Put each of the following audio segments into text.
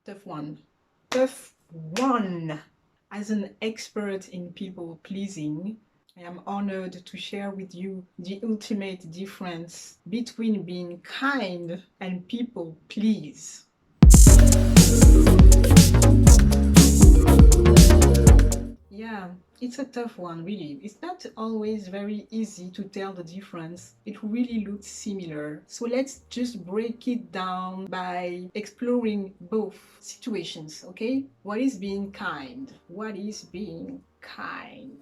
Tough one. Tough one. As an expert in people pleasing, I am honored to share with you the ultimate difference between being kind and people please. Yeah, it's a tough one, really. It's not always very easy to tell the difference. It really looks similar. So let's just break it down by exploring both situations, okay? What is being kind? What is being kind?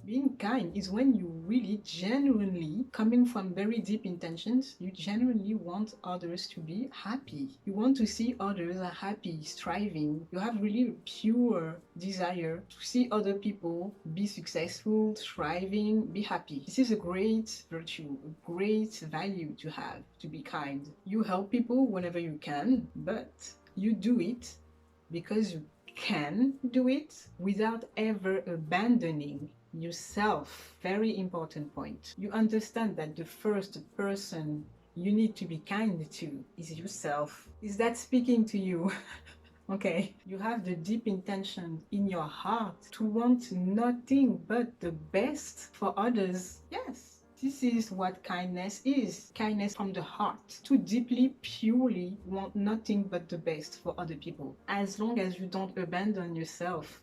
Being kind is when you really genuinely, coming from very deep intentions, you genuinely want others to be happy. You want to see others are happy, striving. You have really a pure desire to see other people be successful, thriving, be happy. This is a great virtue, a great value to have, to be kind. You help people whenever you can, but you do it because you can do it without ever abandoning yourself. Very important point. You understand that the first person you need to be kind to is yourself. Is that speaking to you? Okay, you have the deep intention in your heart to want nothing but the best for others. Yes, this is what kindness is. Kindness from the heart. To deeply, purely want nothing but the best for other people. As long as you don't abandon yourself.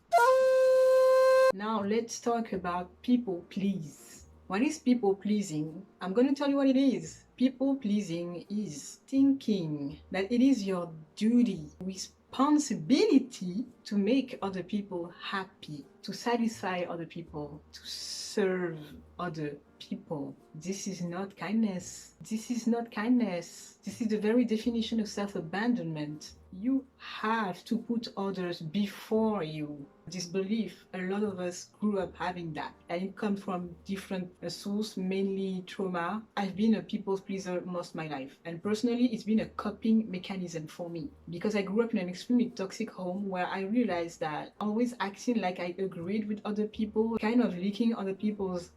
Now let's talk about people please. What is people pleasing? I'm going to tell you what it is. People pleasing is thinking that it is your duty, responsibility to make other people happy, to satisfy other people, to serve other people. This is not kindness. This is not kindness. This is the very definition of self-abandonment. You have to put others before you. This belief, a lot of us grew up having that, and it comes from different sources, mainly trauma. I've been a people pleaser most of my life, and personally it's been a coping mechanism for me because I grew up in an extremely toxic home where I realized that always acting like I agreed with other people, kind of leaking other people's,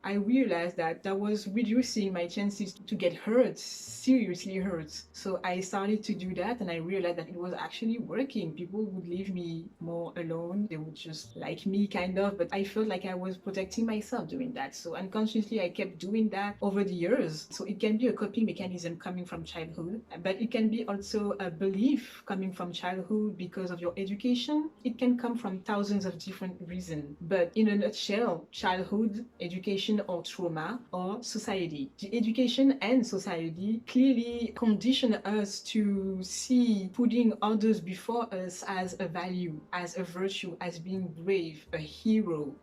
I realized that that was reducing my chances to get hurt, seriously hurt. So I started to do that, and I realized that it was actually working. People would leave me more alone. They would just like me, kind of, but I felt like I was protecting myself doing that. So unconsciously, I kept doing that over the years. So it can be a coping mechanism coming from childhood, but it can be also a belief coming from childhood because of your education. It can come from thousands of different reasons. But in a nutshell, childhood, education, or trauma, or society. The education and society clearly condition us to see putting others before us as a value, as a virtue, as being brave, a hero,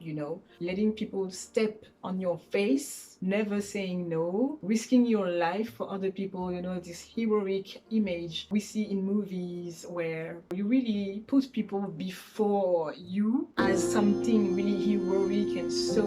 letting people step on your face, never saying no, risking your life for other people, this heroic image we see in movies where you really put people before you as something really heroic and so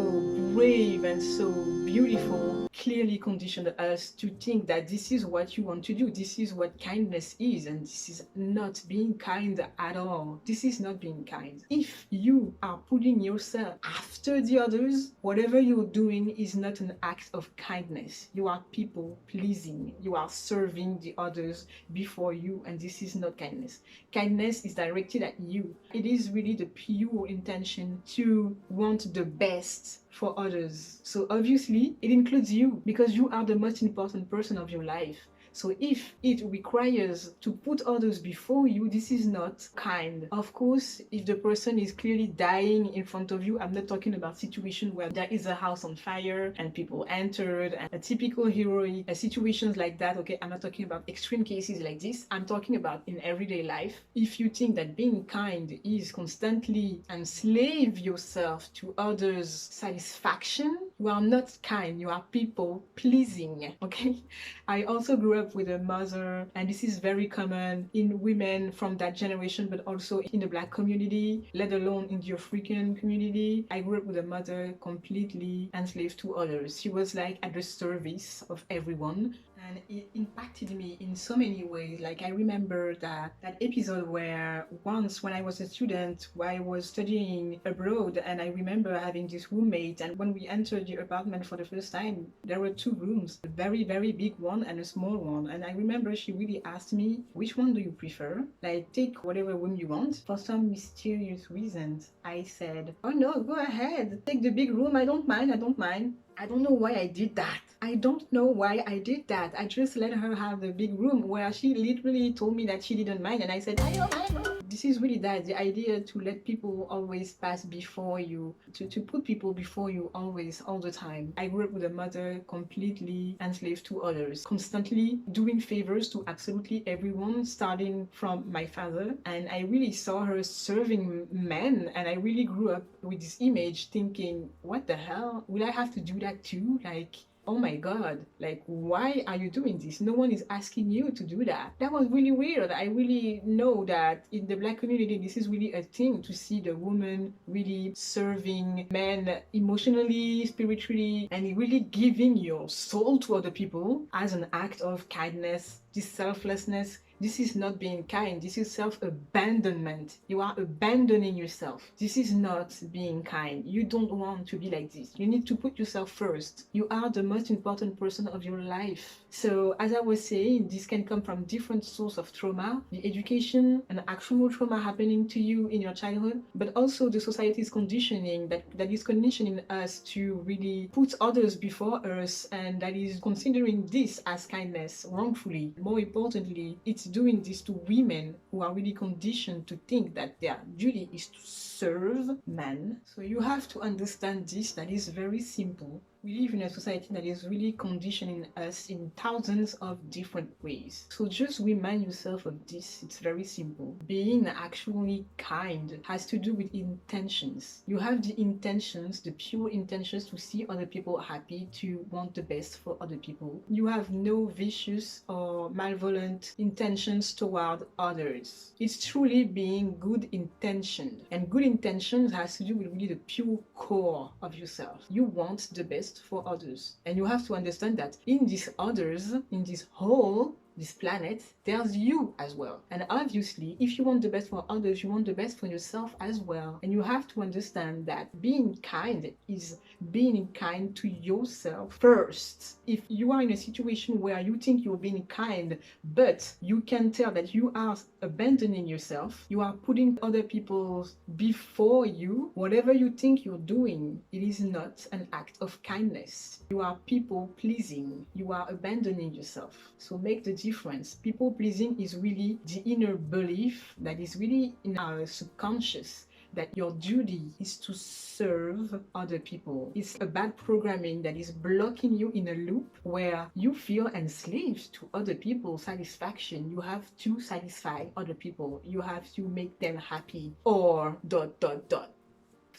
brave and so beautiful, clearly conditioned us to think that this is what you want to do. This is what kindness is, and this is not being kind at all. This is not being kind. If you are putting yourself after the others, whatever you're doing is not an act of kindness. You are people pleasing. You are serving the others before you, and this is not kindness. Kindness is directed at you. It is really the pure intention to want the best for others. So obviously it includes you because you are the most important person of your life. So if it requires to put others before you, this is not kind. Of course, if the person is clearly dying in front of you, I'm not talking about situation where there is a house on fire and people entered, and a typical heroic situations like that, okay? I'm not talking about extreme cases like this. I'm talking about in everyday life. If you think that being kind is constantly enslave yourself to others' satisfaction, you are not kind. You are people pleasing, okay? I also grew up with a mother, and this is very common in women from that generation, but also in the Black community, let alone in the African community. I grew up with a mother completely enslaved to others. She was like at the service of everyone. and it impacted me in so many ways. Like I remember that episode where once when I was a student, I was studying abroad, and I remember having this roommate, and when we entered the apartment for the first time, there were two rooms, a very, very big one and a small one. And I remember she really asked me, which one do you prefer? Like, take whatever room you want. For some mysterious reasons, I said, oh no, go ahead, take the big room, I don't mind, I don't mind. I don't know why I did that. I don't know why I did that. I just let her have the big room where she literally told me that she didn't mind, and I said, I don't mind. This is really that, the idea to let people always pass before you, to put people before you always, all the time. I grew up with a mother completely enslaved to others, constantly doing favors to absolutely everyone, starting from my father. And I really saw her serving men, and I really grew up with this image thinking, what the hell? Will I have to do that too? Like, oh my god, like, why are you doing this? No one is asking you to do that. That was really weird. I really know that in the Black community, this is really a thing, to see the woman really serving men emotionally, spiritually, and really giving your soul to other people as an act of kindness, this selflessness. This is not being kind. This is self-abandonment. You are abandoning yourself. This is not being kind. You don't want to be like this. You need to put yourself first. You are the most important person of your life. So as I was saying, this can come from different sources of trauma, the education and actual trauma happening to you in your childhood, but also the society's conditioning that is conditioning us to really put others before us, and that is considering this as kindness wrongfully. More importantly, it's doing this to women who are really conditioned to think that their duty is to serve men. So you have to understand this, that is very simple. We live in a society that is really conditioning us in thousands of different ways. So just remind yourself of this. It's very simple. Being actually kind has to do with intentions. You have the intentions, the pure intentions to see other people happy, to want the best for other people. You have no vicious or malevolent intentions toward others. It's truly being good intentioned. And good intentions has to do with really the pure core of yourself. You want the best for others, and you have to understand that in these others, in this whole, this planet, there's you as well. And obviously, if you want the best for others, you want the best for yourself as well. And you have to understand that being kind is being kind to yourself first. If you are in a situation where you think you're being kind, but you can tell that you are abandoning yourself, you are putting other people before you, whatever you think you're doing, it is not an act of kindness. You are people pleasing. You are abandoning yourself. So make the difference. People pleasing is really the inner belief that is really in our subconscious, that your duty is to serve other people. It's a bad programming that is blocking you in a loop where you feel enslaved to other people's satisfaction. You have to satisfy other people. You have to make them happy, or dot dot dot.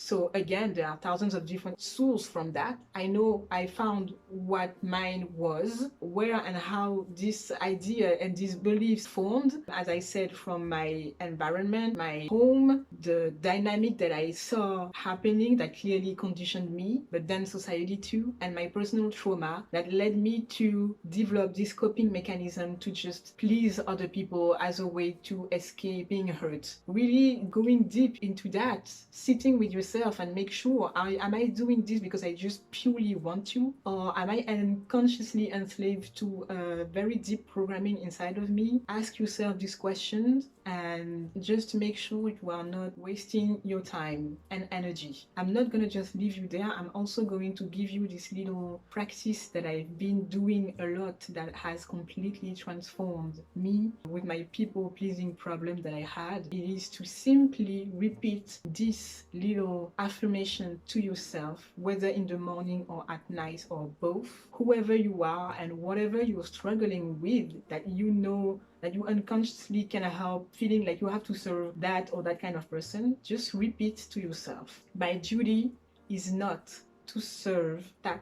So again, there are thousands of different sources from that. I know I found what mine was, where and how this idea and these beliefs formed. As I said, from my environment, my home, the dynamic that I saw happening that clearly conditioned me, but then society too, and my personal trauma that led me to develop this coping mechanism to just please other people as a way to escape being hurt. Really going deep into that, sitting with yourself and make sure, am I doing this because I just purely want to, or am I unconsciously enslaved to a very deep programming inside of me? Ask yourself these questions, and just make sure you are not wasting your time and energy. I'm not gonna just leave you there. I'm also going to give you this little practice that I've been doing a lot that has completely transformed me with my people pleasing problem that I had. It is to simply repeat this little affirmation to yourself, whether in the morning or at night or both. Whoever you are and whatever you're struggling with, that you know that you unconsciously can help feeling like you have to serve that or that kind of person, just repeat to yourself, my duty is not to serve that.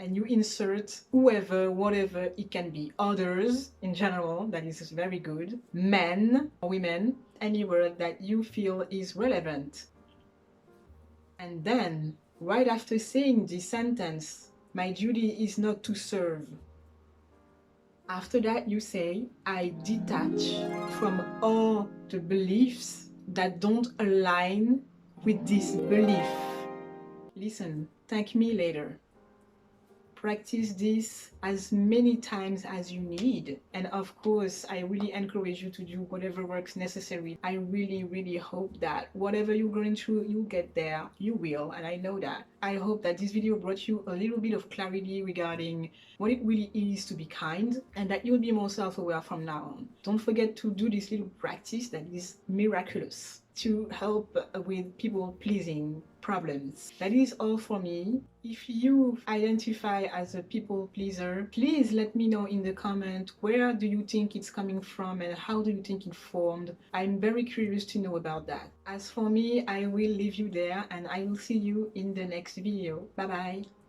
And you insert whoever, whatever it can be, others in general, that is very good, men or women, any word that you feel is relevant. And then, right after saying this sentence, my duty is not to serve, After that, you say, I detach from all the beliefs that don't align with this belief. Listen, thank me later. Practice this as many times as you need. And of course, I really encourage you to do whatever works necessary. I really, really hope that whatever you're going through, you'll get there. You will, and I know that. I hope that this video brought you a little bit of clarity regarding what it really is to be kind, and that you'll be more self-aware from now on. Don't forget to do this little practice that is miraculous to help with people pleasing problems. That is all for me. If you identify as a people pleaser, please let me know in the comment, where do you think it's coming from and how do you think it formed? I'm very curious to know about that. As for me, I will leave you there and I will see you in the next video. Bye bye.